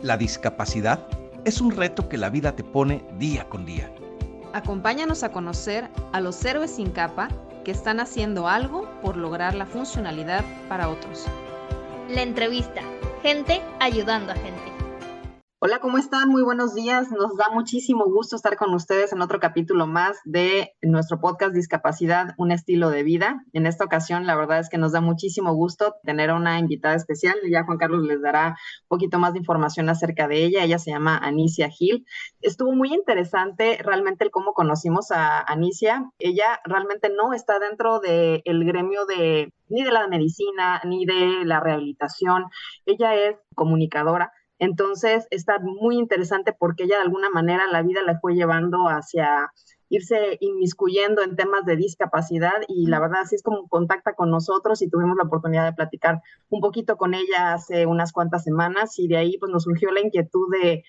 La discapacidad es un reto que la vida te pone día con día. Acompáñanos a conocer a los héroes sin capa que están haciendo algo por lograr la funcionalidad para otros. La entrevista. Gente ayudando a gente. Hola, ¿cómo están? Muy buenos días. Nos da muchísimo gusto estar con ustedes en otro capítulo más de nuestro podcast Discapacidad, un estilo de vida. En esta ocasión, la verdad es que nos da muchísimo gusto tener a una invitada especial. Ya Juan Carlos les dará un poquito más de información acerca de ella. Ella se llama Anicia Gil. Estuvo muy interesante realmente el cómo conocimos a Anicia. Ella realmente no está dentro del gremio ni de la medicina, ni de la rehabilitación. Ella es comunicadora. Entonces está muy interesante porque ella de alguna manera la vida la fue llevando hacia irse inmiscuyendo en temas de discapacidad y la verdad así es como contacta con nosotros y tuvimos la oportunidad de platicar un poquito con ella hace unas cuantas semanas y de ahí pues nos surgió la inquietud de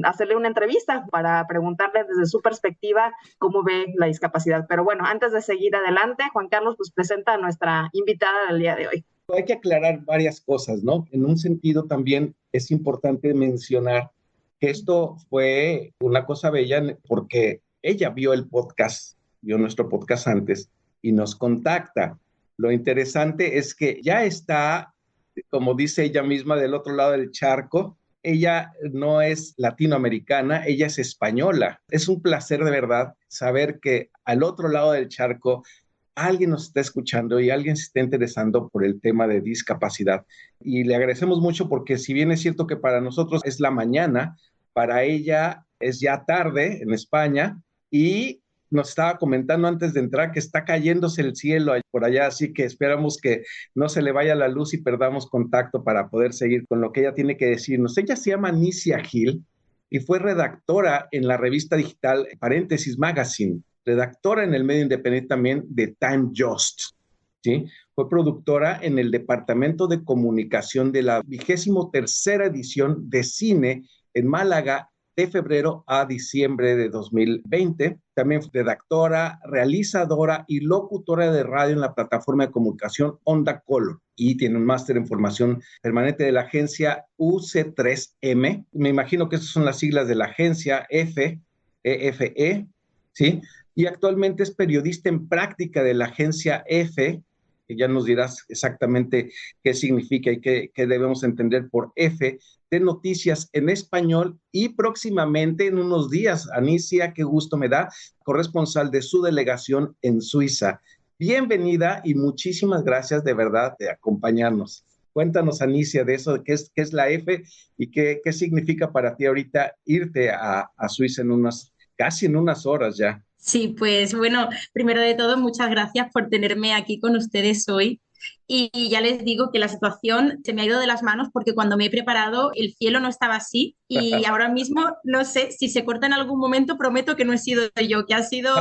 hacerle una entrevista para preguntarle desde su perspectiva cómo ve la discapacidad. Pero bueno, antes de seguir adelante, Juan Carlos pues presenta a nuestra invitada del día de hoy. Hay que aclarar varias cosas, ¿no? En un sentido también es importante mencionar que esto fue una cosa bella porque ella vio nuestro podcast antes y nos contacta. Lo interesante es que ya está, como dice ella misma, del otro lado del charco. Ella no es latinoamericana, ella es española. Es un placer de verdad saber que al otro lado del charco alguien nos está escuchando y alguien se está interesando por el tema de discapacidad. Y le agradecemos mucho porque si bien es cierto que para nosotros es la mañana, para ella es ya tarde en España y nos estaba comentando antes de entrar que está cayéndose el cielo por allá, así que esperamos que no se le vaya la luz y perdamos contacto para poder seguir con lo que ella tiene que decirnos. Ella se llama Anicia Gil y fue redactora en la revista digital Paréntesis Magazine, redactora en el medio independiente también de Time Just, ¿sí? Fue productora en el departamento de comunicación de la 23ª edición de cine en Málaga de febrero a diciembre de 2020. También fue redactora, realizadora y locutora de radio en la plataforma de comunicación Onda Color y tiene un máster en formación permanente de la agencia UC3M. Me imagino que esas son las siglas de la agencia EFE, ¿sí? Y actualmente es periodista en práctica de la agencia EFE, que ya nos dirás exactamente qué significa y qué debemos entender por EFE, de noticias en español y próximamente en unos días, Anicia, qué gusto me da, corresponsal de su delegación en Suiza. Bienvenida y muchísimas gracias de verdad de acompañarnos. Cuéntanos, Anicia, de eso, qué es la EFE y qué significa para ti ahorita irte a Suiza casi en unas horas ya. Sí, pues bueno, primero de todo, muchas gracias por tenerme aquí con ustedes hoy. Y ya les digo que la situación se me ha ido de las manos porque cuando me he preparado el cielo no estaba así y ahora mismo no sé si se corta en algún momento, prometo que no he sido yo, que han sido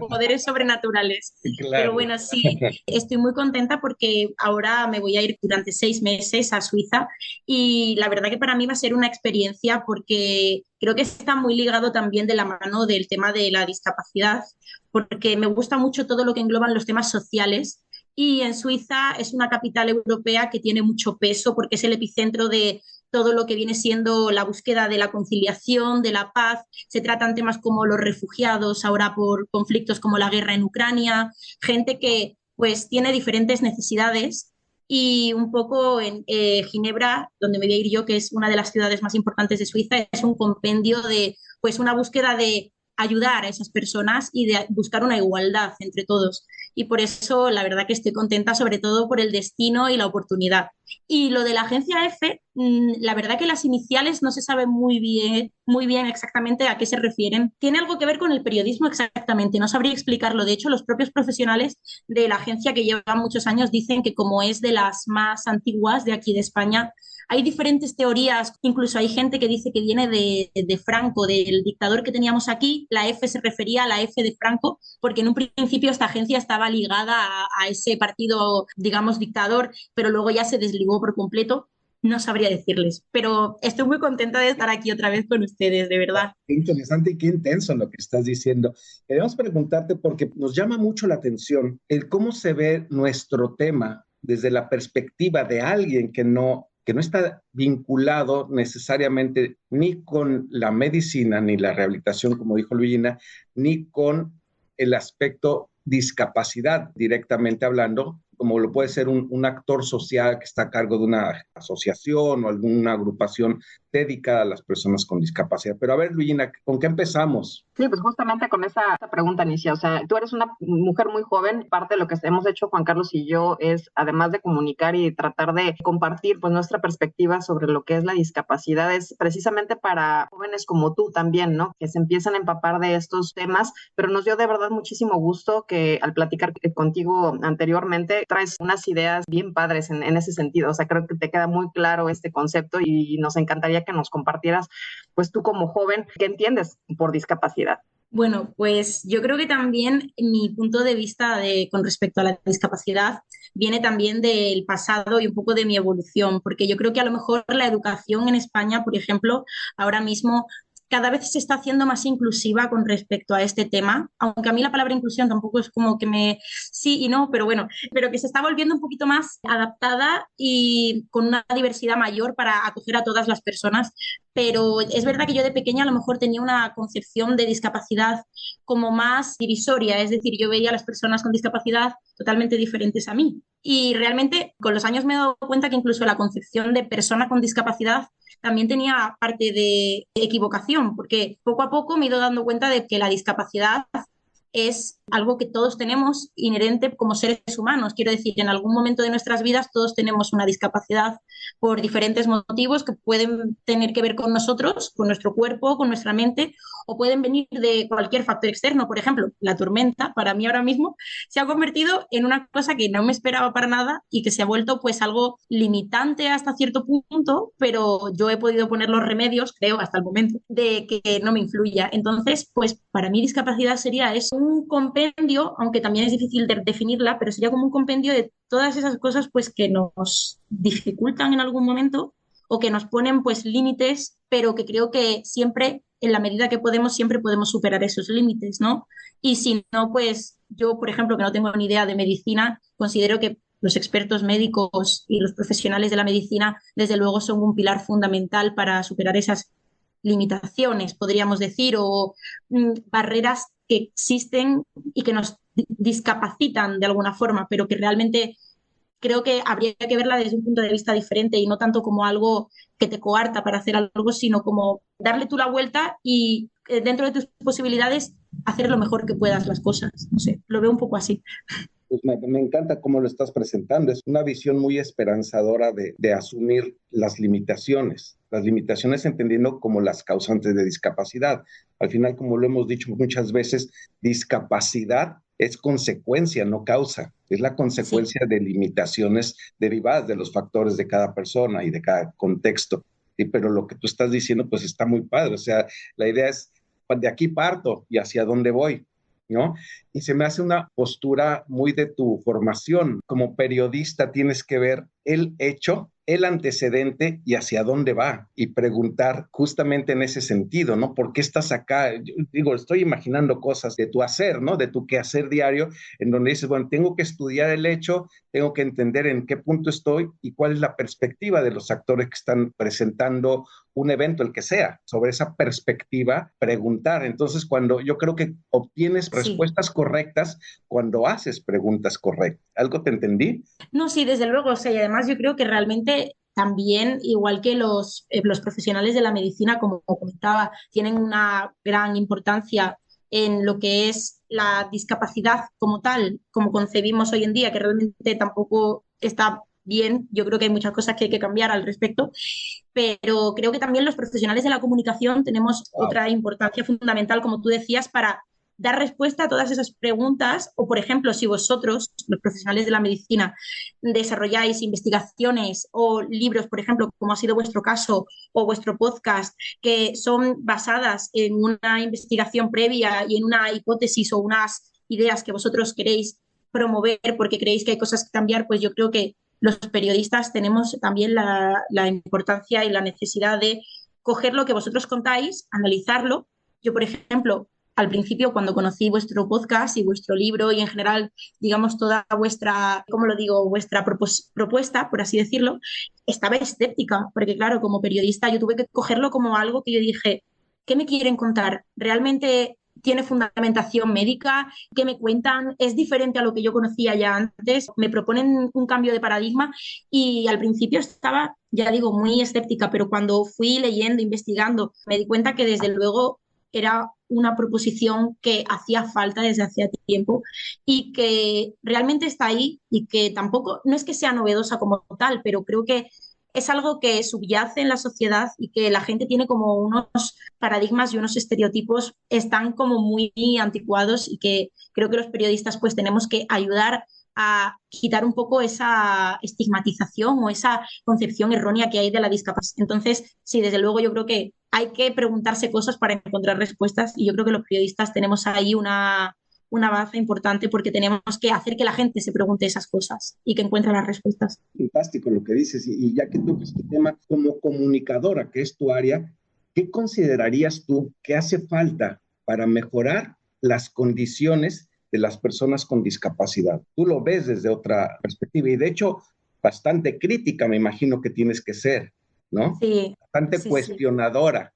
poderes sobrenaturales. Claro. Pero bueno, sí, estoy muy contenta porque ahora me voy a ir durante 6 meses a Suiza y la verdad que para mí va a ser una experiencia porque creo que está muy ligado también de la mano del tema de la discapacidad, porque me gusta mucho todo lo que engloban los temas sociales. Y en Suiza es una capital europea que tiene mucho peso porque es el epicentro de todo lo que viene siendo la búsqueda de la conciliación, de la paz. Se tratan temas como los refugiados, ahora por conflictos como la guerra en Ucrania, gente que pues tiene diferentes necesidades y un poco en Ginebra, donde me voy a ir yo, que es una de las ciudades más importantes de Suiza, es un compendio de pues una búsqueda de ayudar a esas personas y de buscar una igualdad entre todos. Y por eso la verdad que estoy contenta, sobre todo por el destino y la oportunidad. Y lo de la agencia EFE, la verdad que las iniciales no se sabe muy bien exactamente a qué se refieren. Tiene algo que ver con el periodismo exactamente, no sabría explicarlo. De hecho, los propios profesionales de la agencia que llevan muchos años dicen que como es de las más antiguas de aquí de España, hay diferentes teorías, incluso hay gente que dice que viene de Franco, del dictador que teníamos aquí. La F se refería a la F de Franco, porque en un principio esta agencia estaba ligada a ese partido, digamos, dictador, pero luego ya se desligó por completo. No sabría decirles, pero estoy muy contenta de estar aquí otra vez con ustedes, de verdad. Qué interesante y qué intenso lo que estás diciendo. Queremos preguntarte porque nos llama mucho la atención el cómo se ve nuestro tema desde la perspectiva de alguien que no que no está vinculado necesariamente ni con la medicina, ni la rehabilitación, como dijo Luigina, ni con el aspecto discapacidad directamente hablando, como lo puede ser un actor social que está a cargo de una asociación o alguna agrupación dedicada a las personas con discapacidad. Pero a ver, Luigina, ¿con qué empezamos? Sí, pues justamente con esa pregunta, Anicia. O sea, tú eres una mujer muy joven. Parte de lo que hemos hecho Juan Carlos y yo es, además de comunicar y tratar de compartir pues nuestra perspectiva sobre lo que es la discapacidad, es precisamente para jóvenes como tú también, ¿no? Que se empiezan a empapar de estos temas, pero nos dio de verdad muchísimo gusto que al platicar contigo anteriormente traes unas ideas bien padres en ese sentido. O sea, creo que te queda muy claro este concepto y nos encantaría que nos compartieras, pues tú como joven, ¿qué entiendes por discapacidad? Bueno, pues yo creo que también mi punto de vista con respecto a la discapacidad viene también del pasado y un poco de mi evolución, porque yo creo que a lo mejor la educación en España, por ejemplo, ahora mismo cada vez se está haciendo más inclusiva con respecto a este tema, aunque a mí la palabra inclusión tampoco es como que me sí y no, pero bueno, pero que se está volviendo un poquito más adaptada y con una diversidad mayor para acoger a todas las personas. Pero es verdad que yo de pequeña a lo mejor tenía una concepción de discapacidad como más divisoria, es decir, yo veía a las personas con discapacidad totalmente diferentes a mí. Y realmente con los años me he dado cuenta que incluso la concepción de persona con discapacidad también tenía parte de equivocación, porque poco a poco me he ido dando cuenta de que la discapacidad es algo que todos tenemos inherente como seres humanos. Quiero decir, en algún momento de nuestras vidas todos tenemos una discapacidad por diferentes motivos que pueden tener que ver con nosotros, con nuestro cuerpo, con nuestra mente, o pueden venir de cualquier factor externo. Por ejemplo, la tormenta, para mí ahora mismo, se ha convertido en una cosa que no me esperaba para nada y que se ha vuelto pues algo limitante hasta cierto punto, pero yo he podido poner los remedios, creo, hasta el momento, de que no me influya. Entonces, pues para mí discapacidad sería eso, un compendio, aunque también es difícil de definirla, pero sería como un compendio de todas esas cosas pues que nos dificultan en algún momento o que nos ponen pues límites, pero que creo que siempre, en la medida que podemos, siempre podemos superar esos límites, ¿no? Y si no, pues yo, por ejemplo, que no tengo ni idea de medicina, considero que los expertos médicos y los profesionales de la medicina, desde luego, son un pilar fundamental para superar esas limitaciones, podríamos decir, o barreras que existen y que nos discapacitan de alguna forma, pero que realmente creo que habría que verla desde un punto de vista diferente y no tanto como algo que te coarta para hacer algo, sino como darle tú la vuelta y dentro de tus posibilidades hacer lo mejor que puedas las cosas. No sé, lo veo un poco así. Pues me encanta cómo lo estás presentando. Es una visión muy esperanzadora de asumir las limitaciones entendiendo como las causantes de discapacidad. Al final, como lo hemos dicho muchas veces, discapacidad es consecuencia, no causa. Es la consecuencia de limitaciones derivadas de los factores de cada persona y de cada contexto. Pero lo que tú estás diciendo, pues está muy padre. O sea, la idea es, de aquí parto y hacia dónde voy, ¿no? Y se me hace una postura muy de tu formación. Como periodista tienes que ver el hecho, el antecedente y hacia dónde va y preguntar justamente en ese sentido, ¿no? ¿Por qué estás acá? Yo digo, estoy imaginando cosas de tu hacer, ¿no? De tu quehacer diario, en donde dices, bueno, tengo que estudiar el hecho, tengo que entender en qué punto estoy y cuál es la perspectiva de los actores que están presentando un evento, el que sea, sobre esa perspectiva, preguntar. Entonces, cuando yo creo que obtienes respuestas correctas cuando haces preguntas correctas. ¿Algo te entendí? No, sí, desde luego. O sea, y además yo creo que realmente también, igual que los profesionales de la medicina, como comentaba, tienen una gran importancia en lo que es la discapacidad como tal, como concebimos hoy en día, que realmente tampoco está bien. Yo creo que hay muchas cosas que hay que cambiar al respecto, pero creo que también los profesionales de la comunicación tenemos otra importancia fundamental, como tú decías, para dar respuesta a todas esas preguntas, o por ejemplo, si vosotros, los profesionales de la medicina, desarrolláis investigaciones o libros, por ejemplo, como ha sido vuestro caso, o vuestro podcast, que son basadas en una investigación previa y en una hipótesis o unas ideas que vosotros queréis promover porque creéis que hay cosas que cambiar, pues yo creo que los periodistas tenemos también la importancia y la necesidad de coger lo que vosotros contáis, analizarlo. Yo, por ejemplo, al principio cuando conocí vuestro podcast y vuestro libro y en general, digamos, toda vuestra, ¿cómo lo digo?, vuestra propuesta, por así decirlo, estaba escéptica, porque claro, como periodista yo tuve que cogerlo como algo que yo dije, ¿qué me quieren contar? ¿Realmente tiene fundamentación médica? ¿Qué me cuentan? ¿Es diferente a lo que yo conocía ya antes? ¿Me proponen un cambio de paradigma? Y al principio estaba, ya digo, muy escéptica, pero cuando fui leyendo, investigando, me di cuenta que desde luego era una proposición que hacía falta desde hacía tiempo y que realmente está ahí y que tampoco, no es que sea novedosa como tal, pero creo que es algo que subyace en la sociedad y que la gente tiene como unos paradigmas y unos estereotipos están como muy anticuados y que creo que los periodistas pues tenemos que ayudar a quitar un poco esa estigmatización o esa concepción errónea que hay de la discapacidad. Entonces, sí, desde luego yo creo que hay que preguntarse cosas para encontrar respuestas y yo creo que los periodistas tenemos ahí una baza importante porque tenemos que hacer que la gente se pregunte esas cosas y que encuentre las respuestas. Fantástico lo que dices. Y ya que tocas este tema, como comunicadora, que es tu área, ¿qué considerarías tú que hace falta para mejorar las condiciones de las personas con discapacidad? Tú lo ves desde otra perspectiva y de hecho bastante crítica me imagino que tienes que ser, ¿no? Sí, Bastante sí, cuestionadora,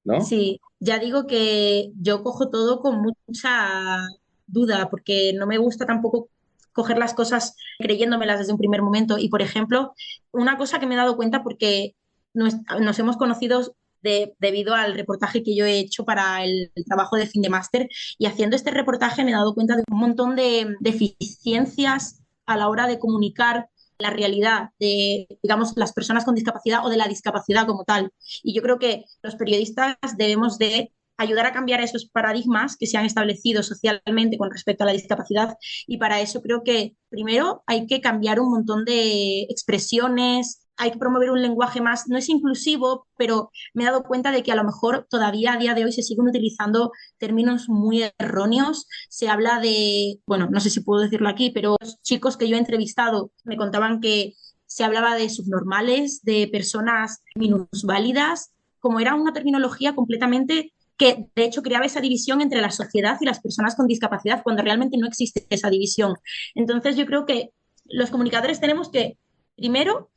¿no? sí. Ya digo que yo cojo todo con mucha duda porque no me gusta tampoco coger las cosas creyéndomelas desde un primer momento. Y, por ejemplo, una cosa que me he dado cuenta porque nos hemos conocido debido al reportaje que yo he hecho para el trabajo de fin de máster y haciendo este reportaje me he dado cuenta de un montón de deficiencias a la hora de comunicar la realidad de, digamos, las personas con discapacidad o de la discapacidad como tal. Y yo creo que los periodistas debemos de ayudar a cambiar esos paradigmas que se han establecido socialmente con respecto a la discapacidad y para eso creo que primero hay que cambiar un montón de expresiones, hay que promover un lenguaje más, no es inclusivo, pero me he dado cuenta de que a lo mejor todavía a día de hoy se siguen utilizando términos muy erróneos. Se habla de, bueno, no sé si puedo decirlo aquí, pero los chicos que yo he entrevistado me contaban que se hablaba de subnormales, de personas minusválidas, como era una terminología completamente que de hecho creaba esa división entre la sociedad y las personas con discapacidad cuando realmente no existe esa división. Entonces yo creo que los comunicadores tenemos que, primero,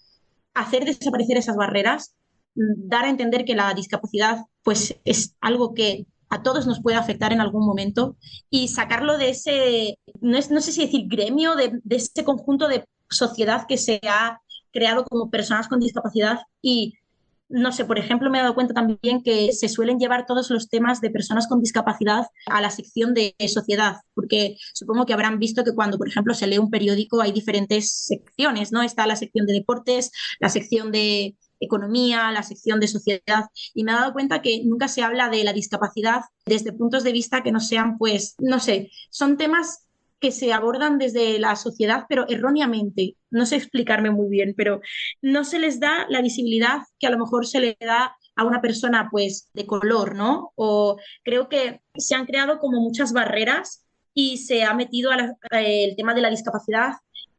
hacer desaparecer esas barreras, dar a entender que la discapacidad pues, es algo que a todos nos puede afectar en algún momento y sacarlo de ese, no sé si decir gremio, de ese conjunto de sociedad que se ha creado como personas con discapacidad y no sé, por ejemplo, me he dado cuenta también que se suelen llevar todos los temas de personas con discapacidad a la sección de sociedad, porque supongo que habrán visto que cuando, por ejemplo, se lee un periódico hay diferentes secciones, ¿no? Está la sección de deportes, la sección de economía, la sección de sociedad, y me he dado cuenta que nunca se habla de la discapacidad desde puntos de vista que no sean, pues, no sé, son temas que se abordan desde la sociedad, pero erróneamente. No sé explicarme muy bien, pero no se les da la visibilidad que a lo mejor se le da a una persona pues de color, ¿no? O creo que se han creado como muchas barreras y se ha metido el tema de la discapacidad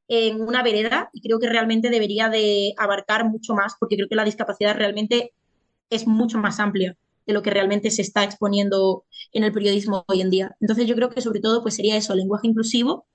en una vereda y creo que realmente debería de abarcar mucho más porque creo que la discapacidad realmente es mucho más amplia de lo que realmente se está exponiendo en el periodismo hoy en día. Entonces yo creo que sobre todo pues sería eso, lenguaje inclusivo,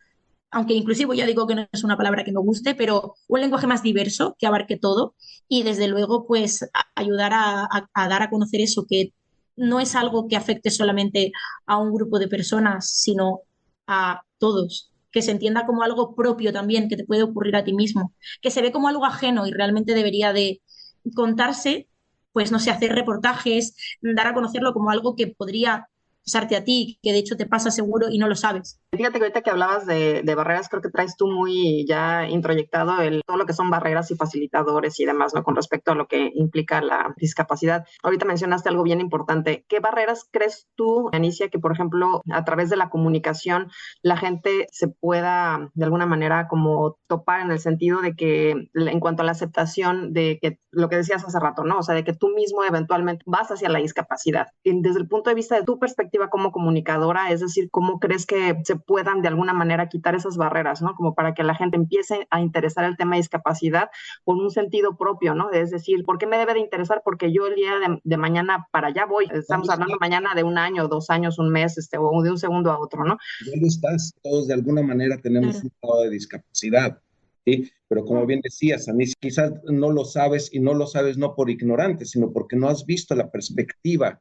aunque inclusivo ya digo que no es una palabra que me guste, pero un lenguaje más diverso que abarque todo y desde luego pues ayudar a dar a conocer eso, que no es algo que afecte solamente a un grupo de personas, sino a todos, que se entienda como algo propio también, que te puede ocurrir a ti mismo, que se ve como algo ajeno y realmente debería de contarse, pues no sé, hacer reportajes, dar a conocerlo como algo que podría pasarte a ti, que de hecho te pasa seguro y no lo sabes. Fíjate que ahorita que hablabas de barreras, creo que traes tú muy ya introyectado todo lo que son barreras y facilitadores y demás, ¿no? Con respecto a lo que implica la discapacidad. Ahorita mencionaste algo bien importante. ¿Qué barreras crees tú, Anicia, que por ejemplo a través de la comunicación la gente se pueda de alguna manera como topar en el sentido de que en cuanto a la aceptación de que lo que decías hace rato, ¿no? O sea, de que tú mismo eventualmente vas hacia la discapacidad. Y desde el punto de vista de tu perspectiva como comunicadora, es decir, ¿cómo crees que se puedan de alguna manera quitar esas barreras, ¿no? Como para que la gente empiece a interesar el tema de discapacidad con un sentido propio, ¿no? Es decir, ¿por qué me debe de interesar? Porque yo el día de mañana para allá voy. Estamos hablando mañana de 1 año, 2 años, un mes, o de un segundo a otro, ¿no? ¿Dónde estás? Todos de alguna manera tenemos un grado de discapacidad, ¿sí? Pero como bien decías, Anis, quizás no lo sabes y no lo sabes no por ignorante, sino porque no has visto la perspectiva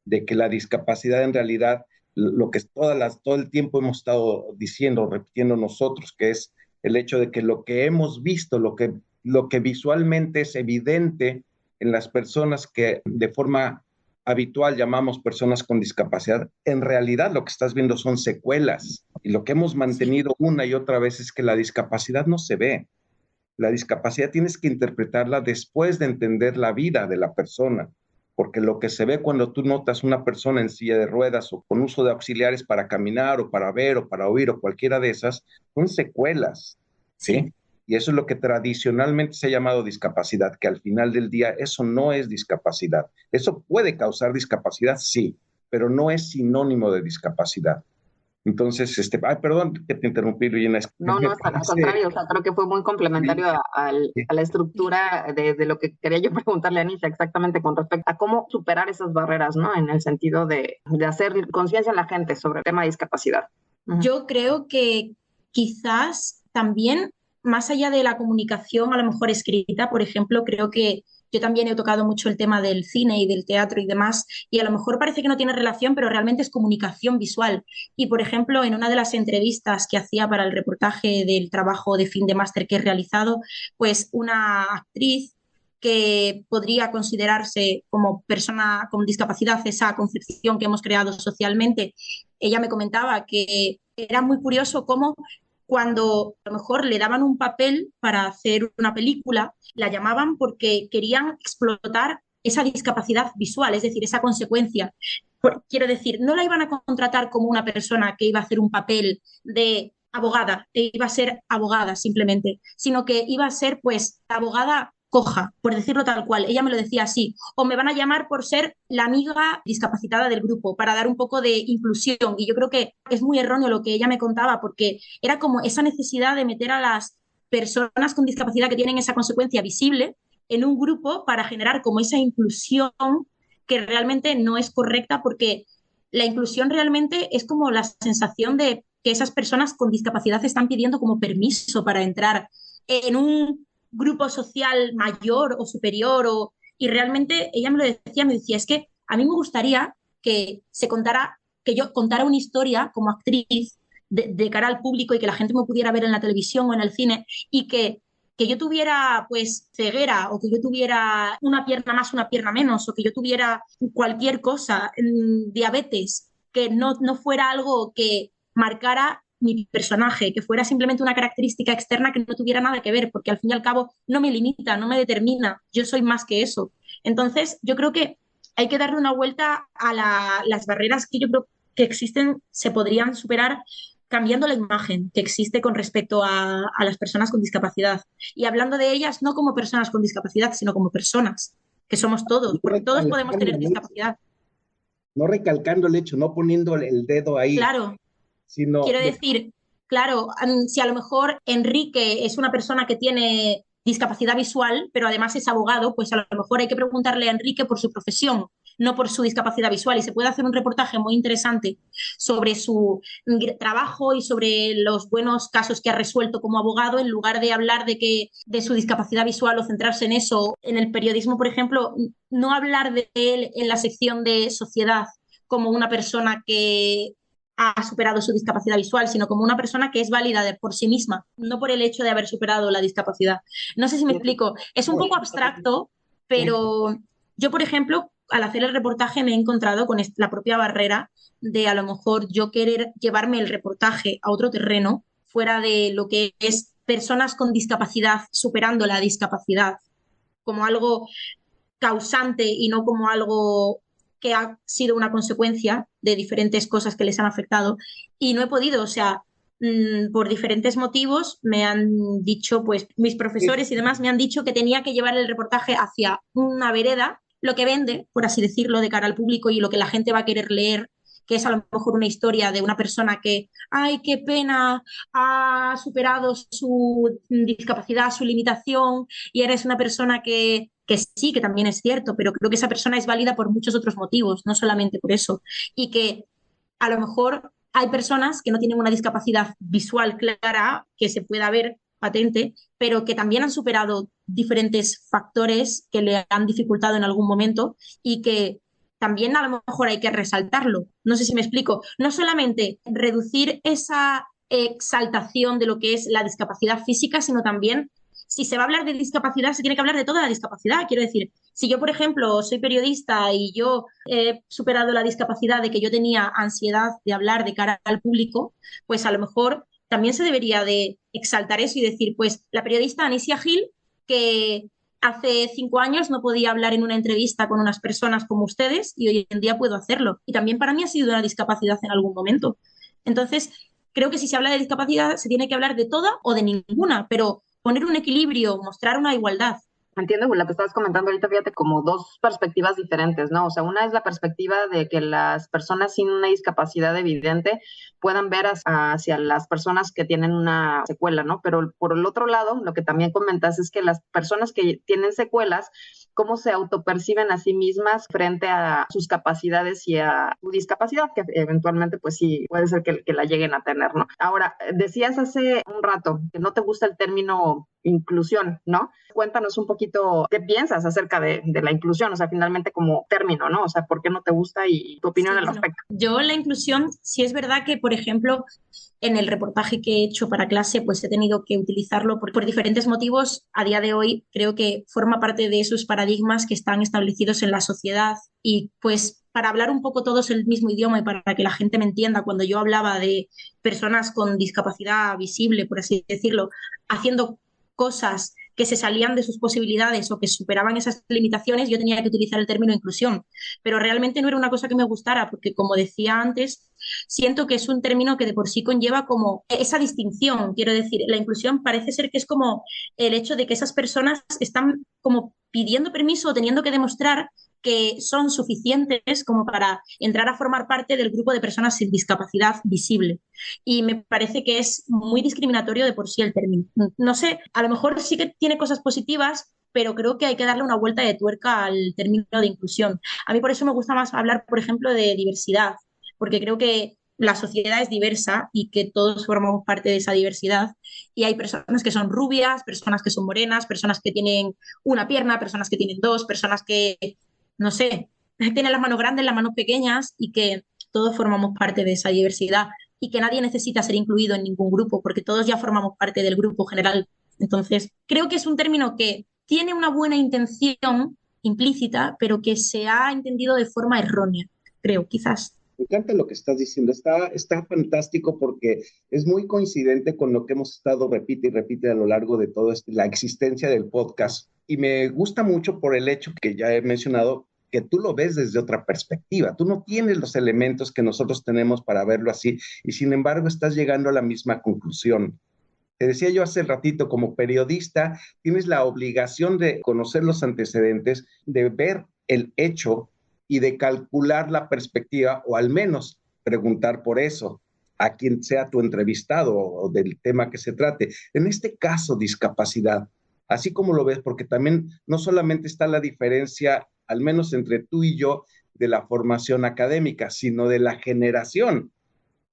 de que la discapacidad en realidad, lo que todo el tiempo hemos estado diciendo, repitiendo nosotros, que es el hecho de que lo que hemos visto, lo que visualmente es evidente en las personas que de forma habitual llamamos personas con discapacidad, en realidad lo que estás viendo son secuelas. Y lo que hemos mantenido una y otra vez es que la discapacidad no se ve. La discapacidad tienes que interpretarla después de entender la vida de la persona, porque lo que se ve cuando tú notas una persona en silla de ruedas o con uso de auxiliares para caminar o para ver o para oír o cualquiera de esas, son secuelas, ¿sí? Y eso es lo que tradicionalmente se ha llamado discapacidad, que al final del día eso no es discapacidad. Eso puede causar discapacidad, sí, pero no es sinónimo de discapacidad. Entonces, perdón que te interrumpí, Luyena. No, al contrario, o sea, creo que fue muy complementario a la estructura de lo que quería yo preguntarle a Anisha, exactamente con respecto a cómo superar esas barreras, ¿no? En el sentido de hacer conciencia en la gente sobre el tema de discapacidad. Yo creo que quizás también, más allá de la comunicación a lo mejor escrita, por ejemplo, creo que yo también he tocado mucho el tema del cine y del teatro y demás, y a lo mejor parece que no tiene relación, pero realmente es comunicación visual. Y, por ejemplo, en una de las entrevistas que hacía para el reportaje del trabajo de fin de máster que he realizado, pues una actriz que podría considerarse como persona con discapacidad, esa concepción que hemos creado socialmente, ella me comentaba que era muy curioso cómo cuando a lo mejor le daban un papel para hacer una película, la llamaban porque querían explotar esa discapacidad visual, es decir, esa consecuencia. Quiero decir, no la iban a contratar como una persona que iba a hacer un papel de abogada, e iba a ser abogada simplemente, sino que iba a ser pues abogada coja, por decirlo tal cual. Ella me lo decía así, o me van a llamar por ser la amiga discapacitada del grupo, para dar un poco de inclusión. Y yo creo que es muy erróneo lo que ella me contaba, porque era como esa necesidad de meter a las personas con discapacidad que tienen esa consecuencia visible en un grupo para generar como esa inclusión que realmente no es correcta, porque la inclusión realmente es como la sensación de que esas personas con discapacidad están pidiendo como permiso para entrar en un grupo social mayor o superior, y realmente ella me lo decía, me decía, es que a mí me gustaría que yo contara una historia como actriz de cara al público y que la gente me pudiera ver en la televisión o en el cine, y que yo tuviera pues ceguera, o que yo tuviera una pierna más, una pierna menos, o que yo tuviera cualquier cosa, diabetes, que no fuera algo que marcara mi personaje, que fuera simplemente una característica externa que no tuviera nada que ver, porque al fin y al cabo no me limita, no me determina, yo soy más que eso. Entonces, yo creo que hay que darle una vuelta a las barreras que yo creo que existen, se podrían superar cambiando la imagen que existe con respecto a las personas con discapacidad, y hablando de ellas no como personas con discapacidad, sino como personas, que somos todos, porque todos podemos tener discapacidad. No recalcando el hecho, no poniendo el dedo ahí. Claro. Sino quiero decir, claro, si a lo mejor Enrique es una persona que tiene discapacidad visual, pero además es abogado, pues a lo mejor hay que preguntarle a Enrique por su profesión, no por su discapacidad visual, y se puede hacer un reportaje muy interesante sobre su trabajo y sobre los buenos casos que ha resuelto como abogado, en lugar de hablar de su discapacidad visual o centrarse en eso. En el periodismo, por ejemplo, no hablar de él en la sección de sociedad como una persona que ha superado su discapacidad visual, sino como una persona que es válida por sí misma, no por el hecho de haber superado la discapacidad. No sé si me explico. Es un poco abstracto, pero yo, por ejemplo, al hacer el reportaje me he encontrado con la propia barrera de a lo mejor yo querer llevarme el reportaje a otro terreno, fuera de lo que es personas con discapacidad superando la discapacidad, como algo causante y no como algo que ha sido una consecuencia de diferentes cosas que les han afectado, y no he podido, o sea, por diferentes motivos me han dicho, pues mis profesores y demás me han dicho que tenía que llevar el reportaje hacia una vereda, lo que vende, por así decirlo, de cara al público y lo que la gente va a querer leer, que es a lo mejor una historia de una persona que, ay, qué pena, ha superado su discapacidad, su limitación, y eres una persona que sí, que también es cierto, pero creo que esa persona es válida por muchos otros motivos, no solamente por eso. Y que a lo mejor hay personas que no tienen una discapacidad visual clara, que se pueda ver patente, pero que también han superado diferentes factores que le han dificultado en algún momento y que también a lo mejor hay que resaltarlo. No sé si me explico. No solamente reducir esa exaltación de lo que es la discapacidad física, sino también, si se va a hablar de discapacidad, se tiene que hablar de toda la discapacidad. Quiero decir, si yo, por ejemplo, soy periodista y yo he superado la discapacidad de que yo tenía ansiedad de hablar de cara al público, pues a lo mejor también se debería de exaltar eso y decir, pues la periodista Anicia Gil, que hace 5 años no podía hablar en una entrevista con unas personas como ustedes y hoy en día puedo hacerlo. Y también para mí ha sido una discapacidad en algún momento. Entonces, creo que si se habla de discapacidad se tiene que hablar de toda o de ninguna, pero poner un equilibrio, mostrar una igualdad. Entiendo lo que estabas comentando ahorita, fíjate, como dos perspectivas diferentes, ¿no? O sea, una es la perspectiva de que las personas sin una discapacidad evidente puedan ver hacia las personas que tienen una secuela, ¿no? Pero por el otro lado, lo que también comentas es que las personas que tienen secuelas, cómo se autoperciben a sí mismas frente a sus capacidades y a su discapacidad, que eventualmente, pues sí, puede ser que la lleguen a tener, ¿no? Ahora, decías hace un rato que no te gusta el término inclusión, ¿no? Cuéntanos un poquito qué piensas acerca de la inclusión, o sea, finalmente como término, ¿no? O sea, ¿por qué no te gusta y tu opinión al respecto? Yo la inclusión, sí es verdad que, por ejemplo, en el reportaje que he hecho para clase, pues he tenido que utilizarlo por diferentes motivos. A día de hoy creo que forma parte de esos paradigmas que están establecidos en la sociedad y pues para hablar un poco todos el mismo idioma y para que la gente me entienda, cuando yo hablaba de personas con discapacidad visible, por así decirlo, haciendo cosas que se salían de sus posibilidades o que superaban esas limitaciones, yo tenía que utilizar el término inclusión. Pero realmente no era una cosa que me gustara, porque como decía antes, siento que es un término que de por sí conlleva como esa distinción. Quiero decir, la inclusión parece ser que es como el hecho de que esas personas están como pidiendo permiso o teniendo que demostrar que son suficientes como para entrar a formar parte del grupo de personas sin discapacidad visible. Y me parece que es muy discriminatorio de por sí el término. No sé, a lo mejor sí que tiene cosas positivas, pero creo que hay que darle una vuelta de tuerca al término de inclusión. A mí por eso me gusta más hablar, por ejemplo, de diversidad, porque creo que la sociedad es diversa y que todos formamos parte de esa diversidad y hay personas que son rubias, personas que son morenas, personas que tienen una pierna, personas que tienen dos, personas que, no sé, tienen las manos grandes, las manos pequeñas y que todos formamos parte de esa diversidad y que nadie necesita ser incluido en ningún grupo porque todos ya formamos parte del grupo general. Entonces, creo que es un término que tiene una buena intención implícita, pero que se ha entendido de forma errónea, creo, quizás. Me encanta lo que estás diciendo, está fantástico porque es muy coincidente con lo que hemos estado repite y repite a lo largo de toda la existencia del podcast. Y me gusta mucho por el hecho que ya he mencionado, que tú lo ves desde otra perspectiva. Tú no tienes los elementos que nosotros tenemos para verlo así y sin embargo estás llegando a la misma conclusión. Te decía yo hace ratito, como periodista, tienes la obligación de conocer los antecedentes, de ver el hecho y de calcular la perspectiva, o al menos preguntar por eso a quien sea tu entrevistado o del tema que se trate. En este caso, discapacidad, así como lo ves, porque también no solamente está la diferencia, al menos entre tú y yo, de la formación académica, sino de la generación.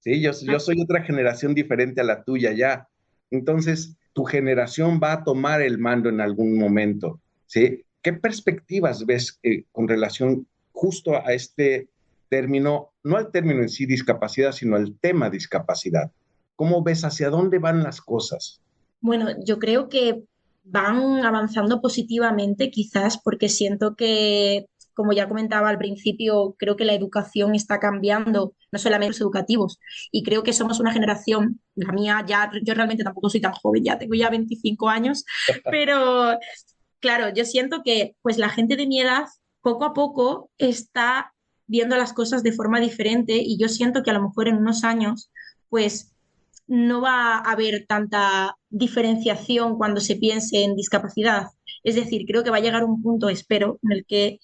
¿Sí? Yo soy otra generación diferente a la tuya ya. Entonces, tu generación va a tomar el mando en algún momento, ¿sí? ¿Qué perspectivas ves con relación justo a este término, no al término en sí discapacidad, sino al tema discapacidad? ¿Cómo ves hacia dónde van las cosas? Bueno, yo creo que van avanzando positivamente, quizás porque siento que, como ya comentaba al principio, creo que la educación está cambiando, no solamente los educativos, y creo que somos una generación, la mía ya, yo realmente tampoco soy tan joven, ya tengo ya 25 años, pero claro, yo siento que pues la gente de mi edad poco a poco está viendo las cosas de forma diferente y yo siento que a lo mejor en unos años pues no va a haber tanta diferenciación cuando se piense en discapacidad. Es decir, creo que va a llegar un punto, espero, en el que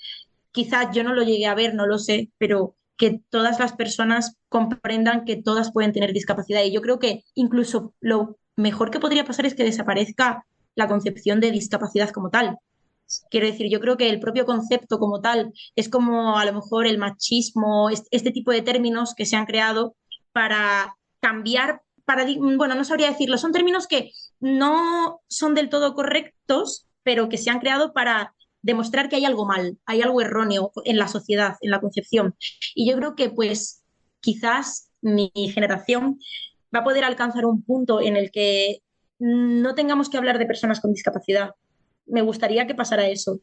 quizás yo no lo llegue a ver, no lo sé, pero que todas las personas comprendan que todas pueden tener discapacidad. Y yo creo que incluso lo mejor que podría pasar es que desaparezca la concepción de discapacidad como tal. Quiero decir, yo creo que el propio concepto como tal es como a lo mejor el machismo, este tipo de términos que se han creado para cambiar paradigmas. Bueno, no sabría decirlo, son términos que no son del todo correctos, pero que se han creado para demostrar que hay algo mal, hay algo erróneo en la sociedad, en la concepción. Y yo creo que pues quizás mi generación va a poder alcanzar un punto en el que no tengamos que hablar de personas con discapacidad. Me gustaría que pasara eso.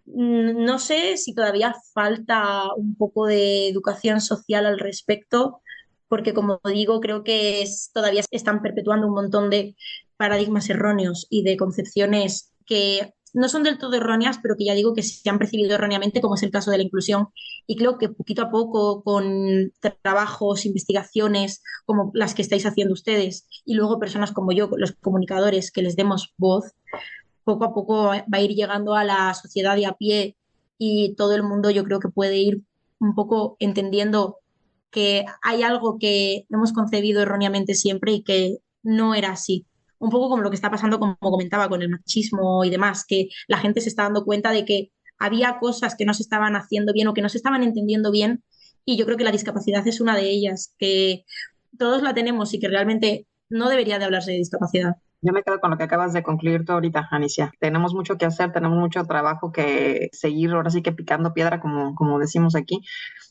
No sé si todavía falta un poco de educación social al respecto, porque como digo, creo que todavía están perpetuando un montón de paradigmas erróneos y de concepciones que no son del todo erróneas, pero que ya digo que se han percibido erróneamente, como es el caso de la inclusión. Y creo que poquito a poco, con trabajos, investigaciones como las que estáis haciendo ustedes, y luego personas como yo, los comunicadores, que les demos voz, poco a poco va a ir llegando a la sociedad de a pie, y todo el mundo yo creo que puede ir un poco entendiendo que hay algo que hemos concebido erróneamente siempre y que no era así. Un poco como lo que está pasando, como comentaba, con el machismo y demás, que la gente se está dando cuenta de que había cosas que no se estaban haciendo bien o que no se estaban entendiendo bien, y yo creo que la discapacidad es una de ellas, que todos la tenemos y que realmente no debería de hablarse de discapacidad. Yo me quedo con lo que acabas de concluir tú ahorita, Anicia. Tenemos mucho que hacer, tenemos mucho trabajo que seguir, ahora sí que picando piedra, como decimos aquí,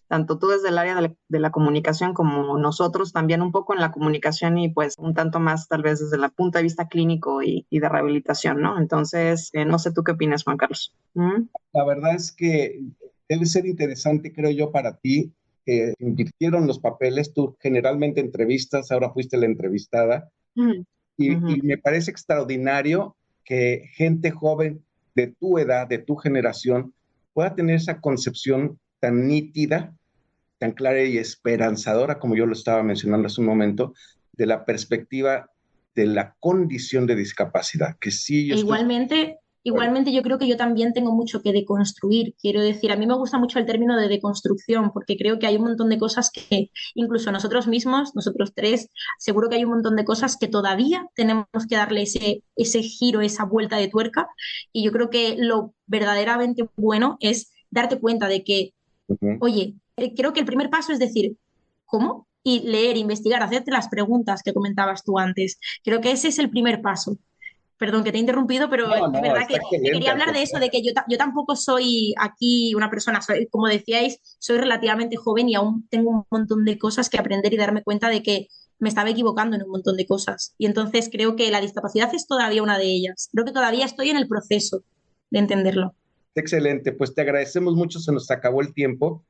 tanto tú desde el área de la comunicación como nosotros también un poco en la comunicación, y pues un tanto más tal vez desde el punto de vista clínico y de rehabilitación, ¿no? Entonces, no sé tú qué opinas, Juan Carlos. La verdad es que debe ser interesante, creo yo, para ti, que invirtieron los papeles, tú generalmente entrevistas, ahora fuiste la entrevistada, y me parece extraordinario que gente joven de tu edad, de tu generación, pueda tener esa concepción tan nítida, tan clara y esperanzadora, como yo lo estaba mencionando hace un momento, de la perspectiva de la condición de discapacidad, que sí yo Igualmente yo creo que yo también tengo mucho que deconstruir. Quiero decir, a mí me gusta mucho el término de deconstrucción, porque creo que hay un montón de cosas que incluso nosotros mismos, nosotros tres, seguro que hay un montón de cosas que todavía tenemos que darle ese giro, esa vuelta de tuerca. Y yo creo que lo verdaderamente bueno es darte cuenta de que, oye, creo que el primer paso es decir, ¿cómo? Y leer, investigar, hacerte las preguntas que comentabas tú antes. Creo que ese es el primer paso. Perdón que te he interrumpido, pero es verdad que quería hablar de eso, de que yo tampoco soy aquí una persona, como decíais, soy relativamente joven y aún tengo un montón de cosas que aprender y darme cuenta de que me estaba equivocando en un montón de cosas. Y entonces creo que la discapacidad es todavía una de ellas. Creo que todavía estoy en el proceso de entenderlo. Excelente, pues te agradecemos mucho, se nos acabó el tiempo.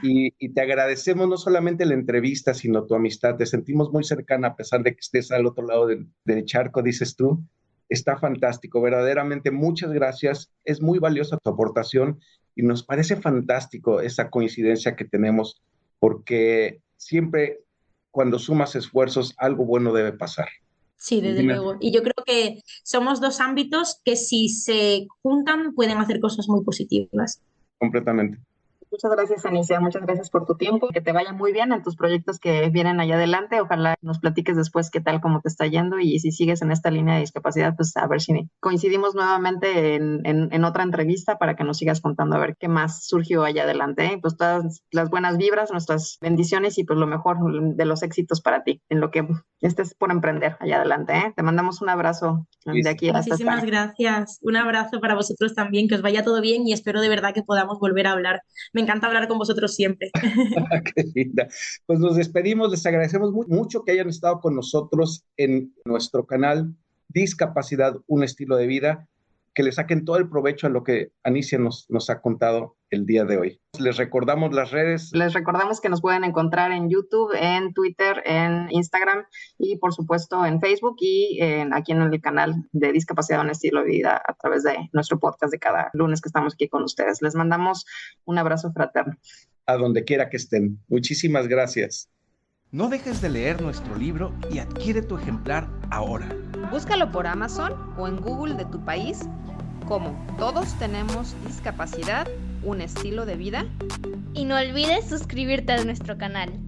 Y te agradecemos no solamente la entrevista, sino tu amistad. Te sentimos muy cercana a pesar de que estés al otro lado del charco, dices tú. Está fantástico, verdaderamente muchas gracias. Es muy valiosa tu aportación y nos parece fantástico esa coincidencia que tenemos, porque siempre cuando sumas esfuerzos algo bueno debe pasar. Sí, desde luego. Y yo creo que somos dos ámbitos que si se juntan pueden hacer cosas muy positivas. Completamente. Muchas gracias, Anicia. Muchas gracias por tu tiempo. Que te vaya muy bien en tus proyectos que vienen allá adelante. Ojalá nos platiques después qué tal, cómo te está yendo, y si sigues en esta línea de discapacidad, pues a ver si coincidimos nuevamente en otra entrevista para que nos sigas contando a ver qué más surgió allá adelante, ¿eh? Pues todas las buenas vibras, nuestras bendiciones y pues lo mejor de los éxitos para ti en lo que estés por emprender allá adelante, ¿eh? Te mandamos un abrazo de aquí hasta Muchísimas gracias. Un abrazo para vosotros también, que os vaya todo bien y espero de verdad que podamos volver a hablar. Me encanta hablar con vosotros siempre. Qué linda. Pues nos despedimos, les agradecemos mucho que hayan estado con nosotros en nuestro canal Discapacidad, un estilo de vida, que le saquen todo el provecho a lo que Anicia nos ha contado el día de hoy. Les recordamos las redes. Les recordamos que nos pueden encontrar en YouTube, en Twitter, en Instagram y por supuesto en Facebook y aquí en el canal de Discapacidad, un estilo de vida, a través de nuestro podcast de cada lunes que estamos aquí con ustedes. Les mandamos un abrazo fraterno. A donde quiera que estén. Muchísimas gracias. No dejes de leer nuestro libro y adquiere tu ejemplar ahora. Búscalo por Amazon o en Google de tu país como Todos tenemos discapacidad, un estilo de vida. Y no olvides suscribirte a nuestro canal.